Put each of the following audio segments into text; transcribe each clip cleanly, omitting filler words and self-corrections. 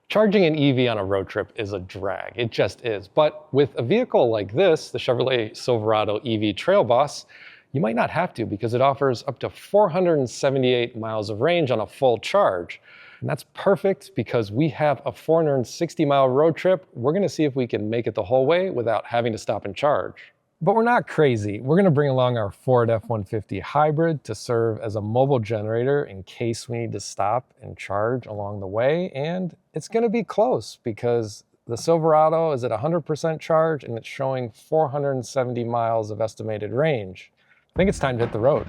Charging an EV on a road trip is a drag, it just is. But with a vehicle like this, the Chevrolet Silverado EV Trail Boss, you might not have to because it offers up to 478 miles of range on a full charge. And that's perfect because we have a 460-mile road trip. We're gonna see if we can make it the whole way without having to stop and charge. But we're not crazy. We're gonna bring along our Ford F-150 hybrid to serve as a mobile generator in case we need to stop and charge along the way. And it's gonna be close because the Silverado is at 100% charge and it's showing 470 miles of estimated range. I think it's time to hit the road.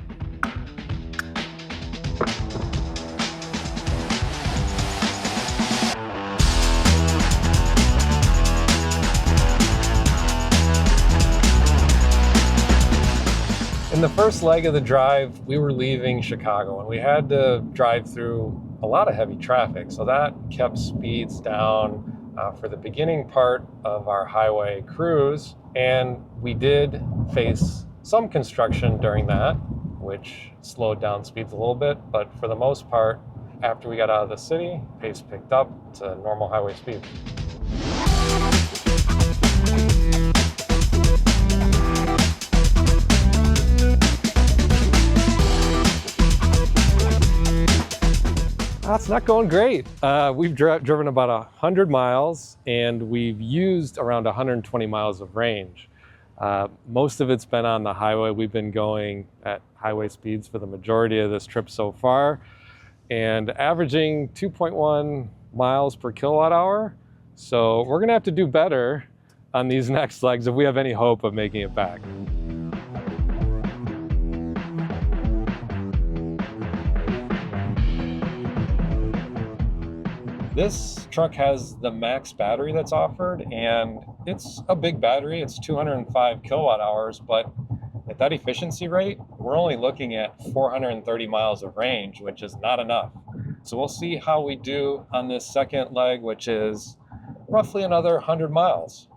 In the first leg of the drive, we were leaving Chicago and we had to drive through a lot of heavy traffic. So that kept speeds down for the beginning part of our highway cruise. And we did face some construction during that, which slowed down speeds a little bit. But for the most part, after we got out of the city, pace picked up to normal highway speed. It's not going great. We've driven about 100 miles and we've used around 120 miles of range. Most of it's been on the highway. We've been going at highway speeds for the majority of this trip so far and averaging 2.1 miles per kilowatt hour. So we're gonna have to do better on these next legs if we have any hope of making it back. This truck has the max battery that's offered, and it's a big battery. It's 205 kilowatt hours, but at that efficiency rate, we're only looking at 430 miles of range, which is not enough. So we'll see how we do on this second leg, which is roughly another 100 miles.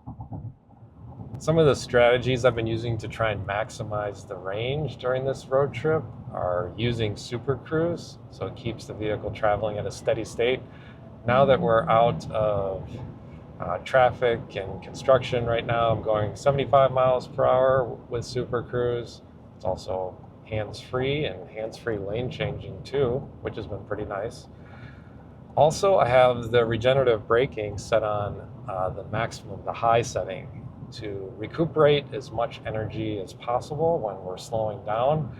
Some of the strategies I've been using to try and maximize the range during this road trip are using Super Cruise, so it keeps the vehicle traveling at a steady state. Now that we're out of traffic and construction right now, I'm going 75 miles per hour with Super Cruise. It's also hands-free and hands-free lane changing too, which has been pretty nice. Also, I have the regenerative braking set on the maximum, the high setting, to recuperate as much energy as possible when we're slowing down.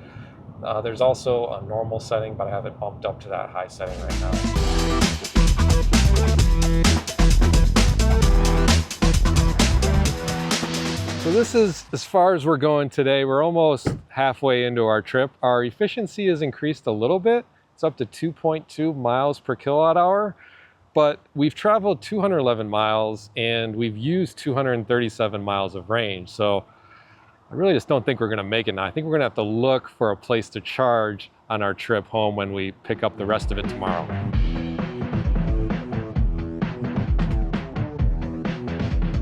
There's also a normal setting, but I have it bumped up to that high setting right now. So this is as far as we're going today. We're almost halfway into our trip. Our efficiency has increased a little bit. It's up to 2.2 miles per kilowatt hour, but we've traveled 211 miles and we've used 237 miles of range. So I really just don't think we're gonna make it now. I think we're gonna have to look for a place to charge on our trip home when we pick up the rest of it tomorrow.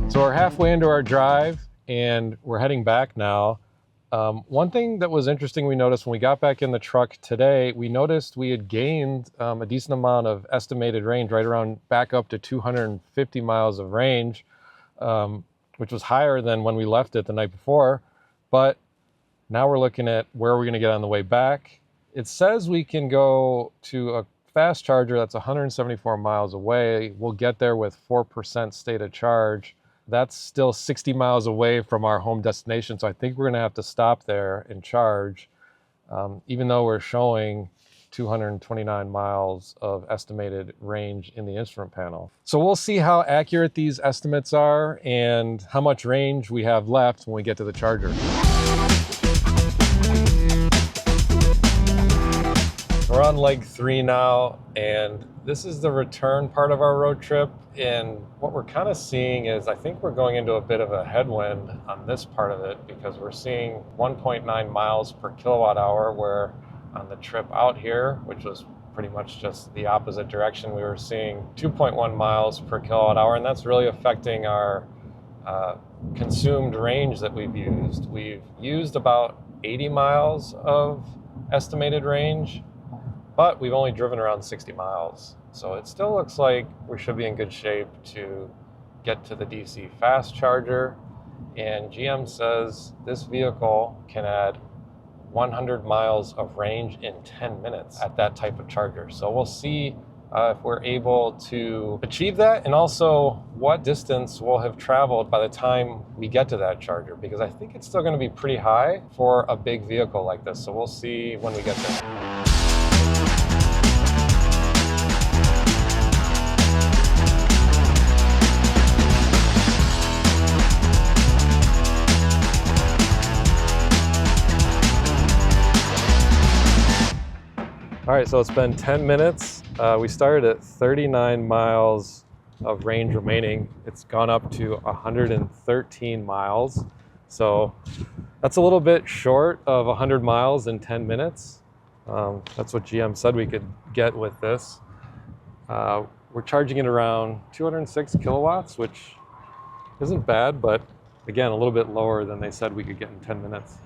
So we're halfway into our drive and we're heading back now. One thing that was interesting we noticed when we got back in the truck today, we noticed we had gained a decent amount of estimated range, right around back up to 250 miles of range, which was higher than when we left it the night before. But now we're looking at where we're gonna get on the way back. It says we can go to a fast charger that's 174 miles away. We'll get there with 4% state of charge. That's still 60 miles away from our home destination. So I think we're gonna have to stop there and charge, even though we're showing 229 miles of estimated range in the instrument panel. So we'll see how accurate these estimates are and how much range we have left when we get to the charger. We're on leg 3 now, and this is the return part of our road trip. And what we're kind of seeing is, I think we're going into a bit of a headwind on this part of it because we're seeing 1.9 miles per kilowatt hour, where on the trip out here, which was pretty much just the opposite direction, we were seeing 2.1 miles per kilowatt hour, and that's really affecting our consumed range that we've used. We've used about 80 miles of estimated range, but we've only driven around 60 miles. So it still looks like we should be in good shape to get to the DC fast charger. And GM says this vehicle can add 100 miles of range in 10 minutes at that type of charger. So we'll see if we're able to achieve that, and also what distance we'll have traveled by the time we get to that charger, because I think it's still going to be pretty high for a big vehicle like this. So we'll see when we get there. All right, so it's been 10 minutes. We started at 39 miles of range remaining. It's gone up to 113 miles. So that's a little bit short of 100 miles in 10 minutes. That's what GM said we could get with this. We're charging it around 206 kilowatts, which isn't bad, but again, a little bit lower than they said we could get in 10 minutes.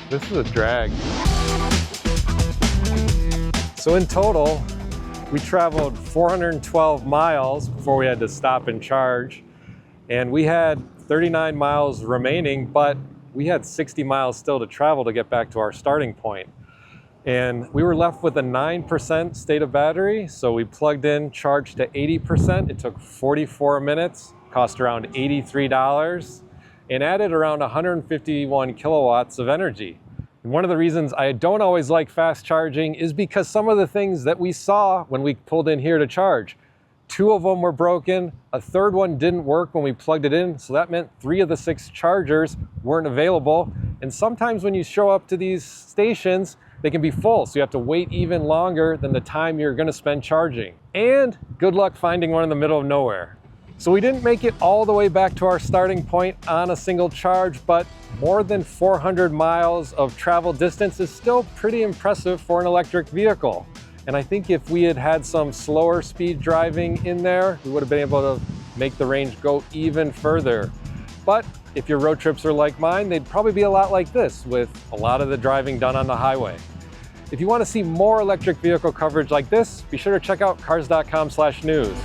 This is a drag. So in total, we traveled 412 miles before we had to stop and charge. And we had 39 miles remaining, but we had 60 miles still to travel to get back to our starting point. And we were left with a 9% state of battery. So we plugged in, charged to 80%. It took 44 minutes, cost around $83, and added around 151 kilowatts of energy. And one of the reasons I don't always like fast charging is because some of the things that we saw when we pulled in here to charge, 2 of them were broken, a third one didn't work when we plugged it in, so that meant 3 of the 6 chargers weren't available. And sometimes when you show up to these stations, they can be full, so you have to wait even longer than the time you're gonna spend charging. And good luck finding one in the middle of nowhere. So we didn't make it all the way back to our starting point on a single charge, but more than 400 miles of travel distance is still pretty impressive for an electric vehicle. And I think if we had had some slower speed driving in there, we would have been able to make the range go even further. But if your road trips are like mine, they'd probably be a lot like this, with a lot of the driving done on the highway. If you want to see more electric vehicle coverage like this, be sure to check out Cars.com/news.